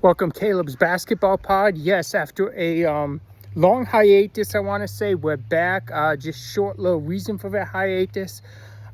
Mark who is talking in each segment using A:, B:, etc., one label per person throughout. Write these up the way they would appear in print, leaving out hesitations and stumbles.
A: Welcome, Caleb's Basketball Pod. Yes, after a long hiatus, I want to say we're back. Just short little reason for that hiatus.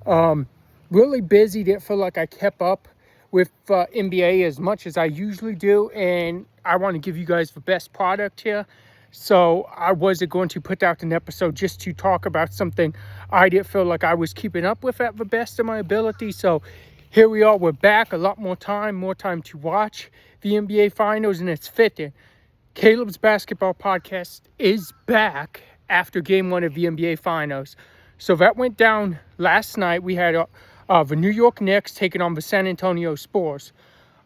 A: Really busy. Didn't feel like I kept up with NBA as much as I usually do, and I want to give you guys the best product here. So I wasn't going to put out an episode just to talk about something I didn't feel like I was keeping up with at the best of my ability. So here we are. We're back. A lot more time to watch the NBA Finals, and it's fitting. Caleb's Basketball Podcast is back after Game 1 of the NBA Finals. So that went down last night. We had the New York Knicks taking on the San Antonio Spurs.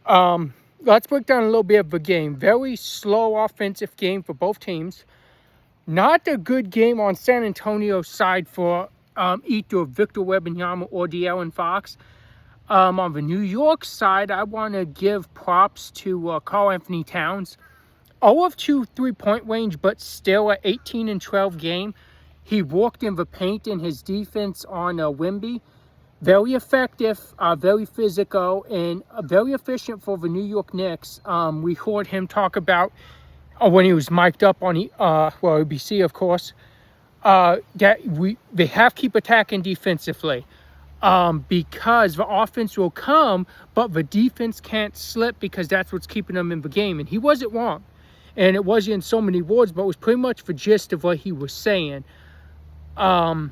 A: Let's break down a little bit of the game. Very slow offensive game for both teams. Not a good game on San Antonio's side for either Victor Wembanyama or De'Aaron Fox. On the New York side, I want to give props to Karl-Anthony Towns. 0 of 2 3-point range, but still an 18-12 game. He walked in the paint in his defense on Wemby. Very effective, very physical, and very efficient for the New York Knicks. We heard him talk about, when he was mic'd up on ABC, of course, that they have to keep attacking defensively. Because the offense will come, but the defense can't slip because that's what's keeping them in the game. And he wasn't wrong. And it wasn't in so many words, but it was pretty much the gist of what he was saying. And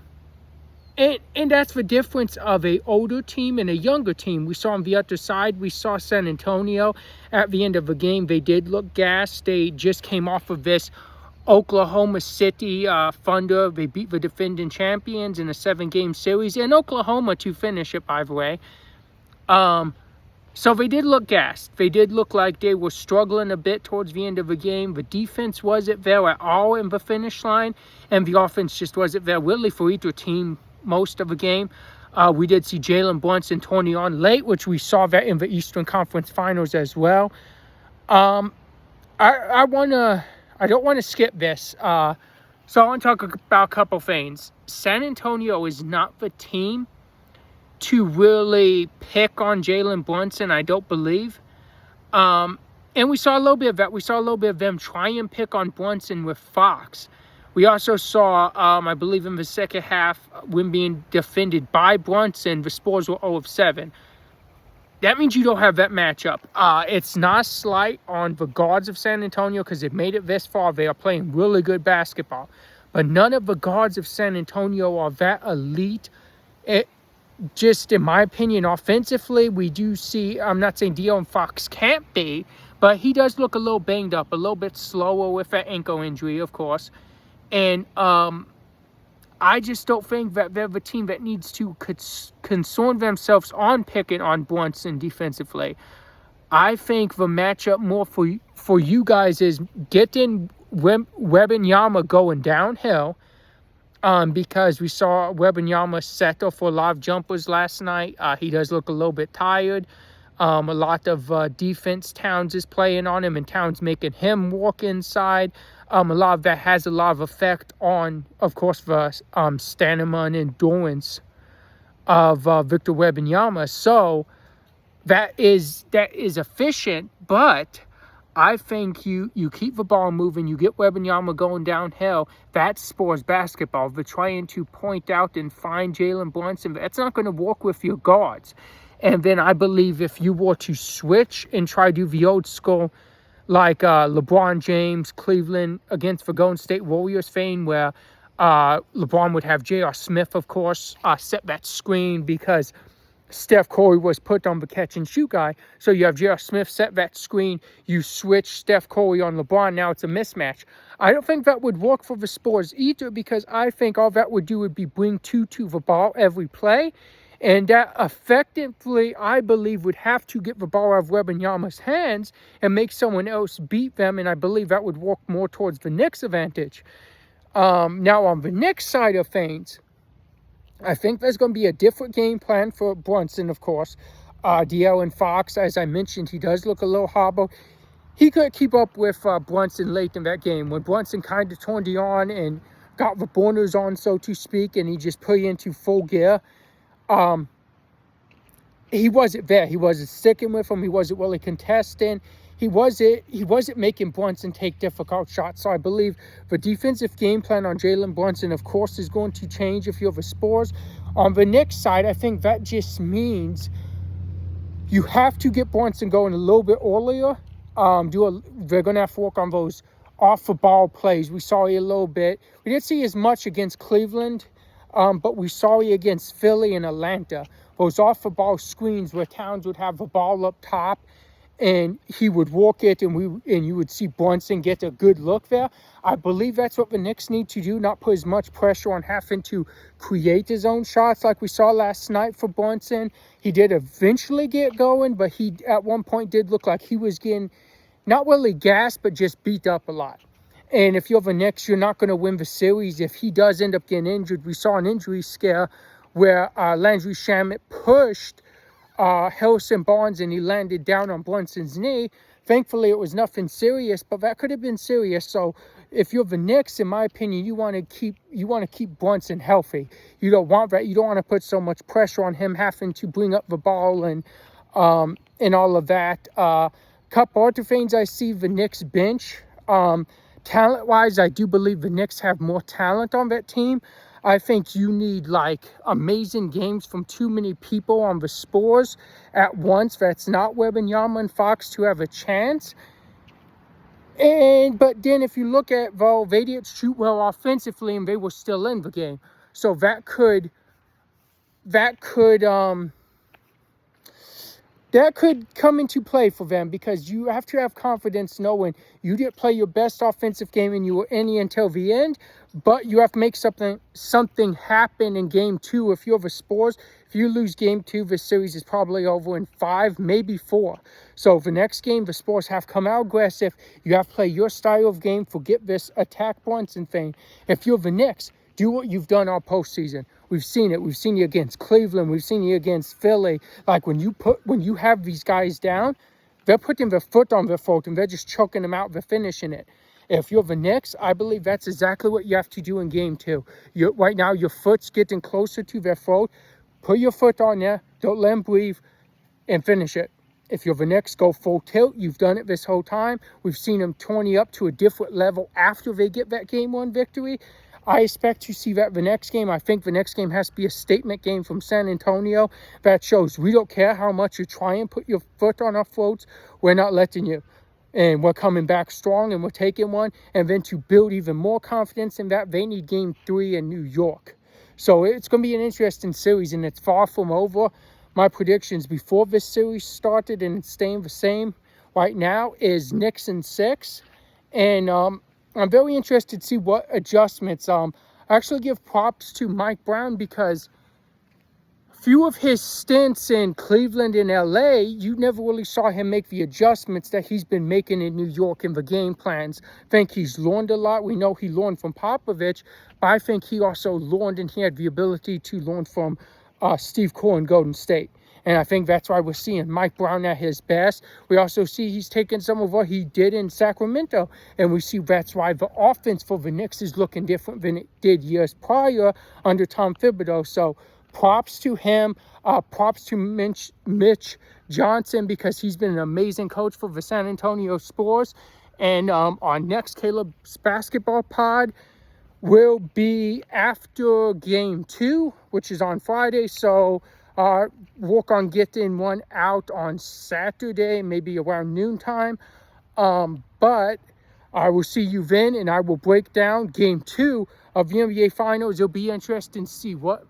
A: that's the difference of an older team and a younger team. We saw on the other side, we saw San Antonio at the end of the game. They did look gassed. They just came off of this Oklahoma City Thunder. They beat the defending champions in a 7-game series, and Oklahoma to finish it, by the way. So they did look gassed. They did look like they were struggling a bit towards the end of the game. The defense wasn't there at all in the finish line, and the offense just wasn't there really for either team most of the game. We did see Jalen Brunson turning on late, which we saw that in the Eastern Conference Finals as well. I don't want to skip this. So I want to talk about a couple things. San Antonio is not the team to really pick on Jalen Brunson, I don't believe. And we saw a little bit of that. We saw a little bit of them try and pick on Brunson with Fox. We also saw, I believe in the second half, when being defended by Brunson, the Spurs were 0 of 7. That means you don't have that matchup. It's not a slight on the guards of San Antonio because they've made it this far. They are playing really good basketball. But none of the guards of San Antonio are that elite. Just in my opinion, offensively, we do see, I'm not saying De'Aaron Fox can't be, but he does look a little banged up, a little bit slower with that ankle injury, of course. And I just don't think that they're the team that needs to concern themselves on picking on Brunson defensively. I think the matchup more for you guys is getting Wembanyama going downhill, because we saw Wembanyama settle for a lot of jumpers last night. He does look a little bit tired. A lot of defense Towns is playing on him, and Towns making him walk inside. A lot of that has a lot of effect on, of course, the stamina and endurance of Victor Wembanyama. So that is efficient, but I think you keep the ball moving, you get Wembanyama going downhill. That's Spurs basketball. They're trying to point out and find Jalen Brunson. That's not going to work with your guards. And then I believe if you were to switch and try to do the old school, like LeBron James, Cleveland against the Golden State Warriors fame, where LeBron would have J.R. Smith, of course, set that screen because Steph Curry was put on the catch-and-shoot guy. So you have J.R. Smith set that screen. You switch Steph Curry on LeBron. Now it's a mismatch. I don't think that would work for the Spurs either, because I think all that would do would be bring two to the ball every play. And that effectively, I believe, would have to get the ball out of Wembanyama's hands and make someone else beat them. And I believe that would work more towards the Knicks' advantage. Now, on the Knicks side of things, I think there's going to be a different game plan for Brunson, of course. De'Aaron Fox, as I mentioned, he does look a little hobbled. He couldn't keep up with Brunson late in that game. When Brunson kind of turned it on and got the burners on, so to speak, and he just put it into full gear, he wasn't there. He wasn't sticking with him. He wasn't really contesting. he wasn't making Brunson take difficult shots. So I believe the defensive game plan on Jalen Brunson, of course, is going to change if you're the Spurs. On the Knicks side, I think that just means you have to get Brunson going a little bit earlier. They're going to have to work on those off-the-ball plays. We saw it a little bit. We didn't see as much against Cleveland, but we saw it against Philly and Atlanta. Those off-the-ball screens where Towns would have the ball up top and he would walk it, and you would see Brunson get a good look there. I believe that's what the Knicks need to do, not put as much pressure on having to create his own shots like we saw last night for Brunson. He did eventually get going, but he at one point did look like he was getting not really gassed, but just beat up a lot. And if you're the Knicks, you're not going to win the series if he does end up getting injured. We saw an injury scare where Landry Shamet pushed Harrison Barnes and he landed down on Brunson's knee. Thankfully, it was nothing serious, but that could have been serious. So if you're the Knicks, in my opinion, you want to keep Brunson healthy. You don't want that. You don't want to put so much pressure on him having to bring up the ball and all of that. Couple other things I see the Knicks bench. Talent-wise, I do believe the Knicks have more talent on that team. I think you need like amazing games from too many people on the Spurs at once. That's not Wembanyama and Fox to have a chance. But then if you look at, well, they didn't shoot well offensively and they were still in the game. So that could come into play for them, because you have to have confidence knowing you didn't play your best offensive game and you were in it until the end, but you have to make something happen in game 2. If you're the Spurs, if you lose game 2, the series is probably over in 5, maybe 4. So the next game, the Spurs have to come out aggressive. You have to play your style of game. Forget this attack Brunson thing. If you're the Knicks, do what you've done all postseason. We've seen it. We've seen you against Cleveland. We've seen you against Philly. Like when you have these guys down, they're putting their foot on their throat and they're just choking them out. They're finishing it. If you're the Knicks, I believe that's exactly what you have to do in game 2. Right now, your foot's getting closer to their throat. Put your foot on there. Don't let them breathe and finish it. If you're the Knicks, go full tilt. You've done it this whole time. We've seen them turning up to a different level after they get that game 1 victory. I expect to see that the next game. I think the next game has to be a statement game from San Antonio that shows we don't care how much you try and put your foot on our throats. We're not letting you. And we're coming back strong and we're taking one. And then to build even more confidence in that, they need game 3 in New York. So it's going to be an interesting series, and it's far from over. My predictions before this series started, and it's staying the same right now, is Knicks in 6. And I'm very interested to see what adjustments. I actually give props to Mike Brown, because few of his stints in Cleveland and LA, you never really saw him make the adjustments that he's been making in New York in the game plans. I think he's learned a lot. We know he learned from Popovich, but I think he also learned, and he had the ability to learn from Steve Kerr in Golden State. And I think that's why we're seeing Mike Brown at his best. We also see he's taken some of what he did in Sacramento. And we see that's why the offense for the Knicks is looking different than it did years prior under Tom Thibodeau. So props to him. Props to Mitch Johnson, because he's been an amazing coach for the San Antonio Spurs. And our next Caleb's Basketball pod will be after game 2, which is on Friday. So work on getting one out on Saturday, maybe around noontime. But I will see you then, and I will break down game 2 of the NBA Finals. It'll be interesting to see what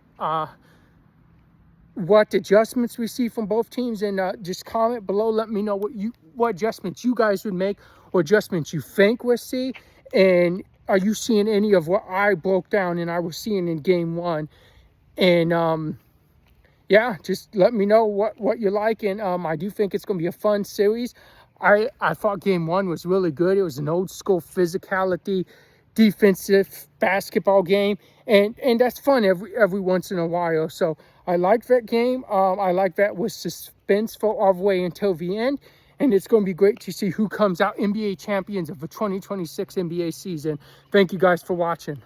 A: adjustments we see from both teams, and just comment below. Let me know what adjustments you guys would make, or adjustments you think we'll see, and are you seeing any of what I broke down and I was seeing in game 1? And yeah, just let me know what you like. And I do think it's going to be a fun series. I thought game 1 was really good. It was an old school physicality, defensive basketball game. And that's fun every once in a while. So I like that game. I like that was suspenseful all the way until the end. And it's going to be great to see who comes out NBA champions of the 2026 NBA season. Thank you guys for watching.